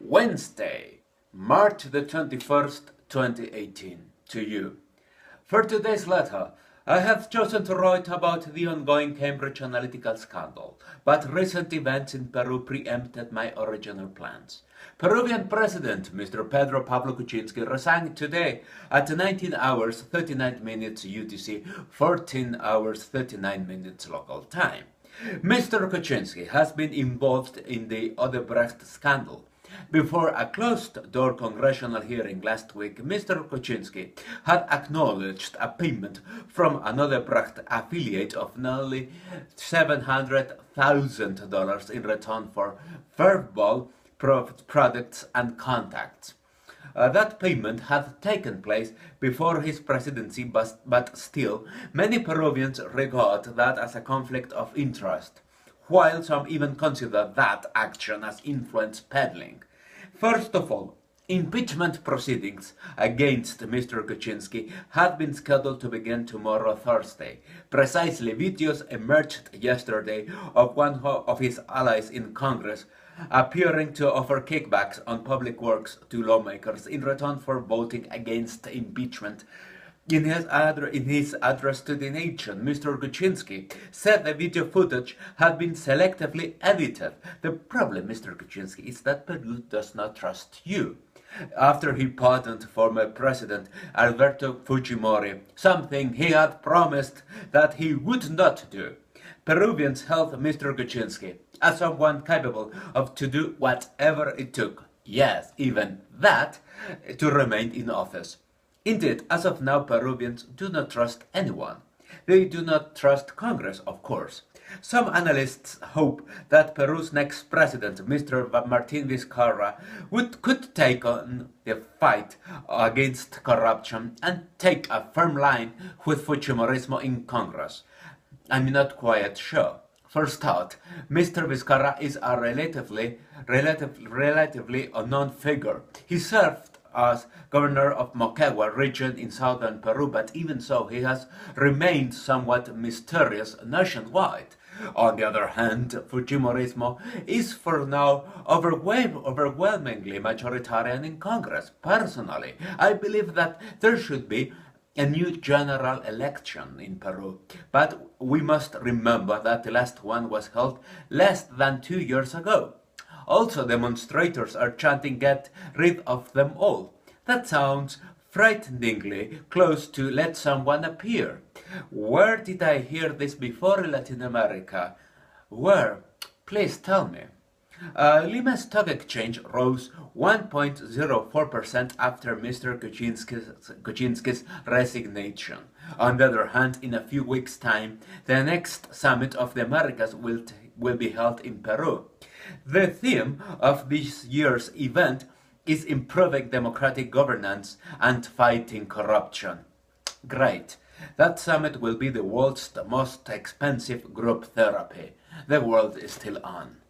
Wednesday, March the 21st, 2018. To you. For today's letter, I have chosen to write about the ongoing Cambridge Analytica scandal, but recent events in Peru preempted my original plans. Peruvian President Mr. Pedro Pablo Kuczynski resigned today at 19 hours 39 minutes UTC, 14 hours 39 minutes local time. Mr. Kuczynski has been involved in the Odebrecht scandal. Before a closed-door congressional hearing last week, Mr. Kuczynski had acknowledged a payment from an Odebrecht affiliate of nearly $700,000 in return for verbal products and contacts. That payment had taken place before his presidency, but still, many Peruvians regard that as a conflict of interest, while some even consider that action as influence peddling. First of all, impeachment proceedings against Mr. Kuczynski had been scheduled to begin tomorrow, Thursday. Precisely, videos emerged yesterday of one of his allies in Congress appearing to offer kickbacks on public works to lawmakers in return for voting against impeachment. In his address to the nation, Mr. Kuczynski said the video footage had been selectively edited. The problem, Mr. Kuczynski, is that Peru does not trust you. After he pardoned former President Alberto Fujimori, something he had promised that he would not do, Peruvians held Mr. Kuczynski as someone capable of to do whatever it took, yes, even that, to remain in office. Indeed, as of now, Peruvians do not trust anyone. They do not trust Congress, of course. Some analysts hope that Peru's next president, Mr. Martin Vizcarra, could take on the fight against corruption and take a firm line with Fujimorismo in Congress. I'm not quite sure. For start, Mr. Vizcarra is a relatively unknown figure. He served as governor of Moquegua region in southern Peru, but even so, he has remained somewhat mysterious nationwide. On the other hand, Fujimorismo is for now overwhelmingly majoritarian in Congress. Personally, I believe that there should be a new general election in Peru, but we must remember that the last one was held less than 2 years ago. Also, demonstrators are chanting, "Get rid of them all." That sounds frighteningly close to "let someone appear." Where did I hear this before in Latin America? Where? Please tell me. Lima Stock Exchange rose 1.04% after Mr. Kuczynski's resignation. On the other hand, in a few weeks' time, the next Summit of the Americas will be held in Peru. The theme of this year's event is improving democratic governance and fighting corruption. Great. That summit will be the world's most expensive group therapy. The world is still on.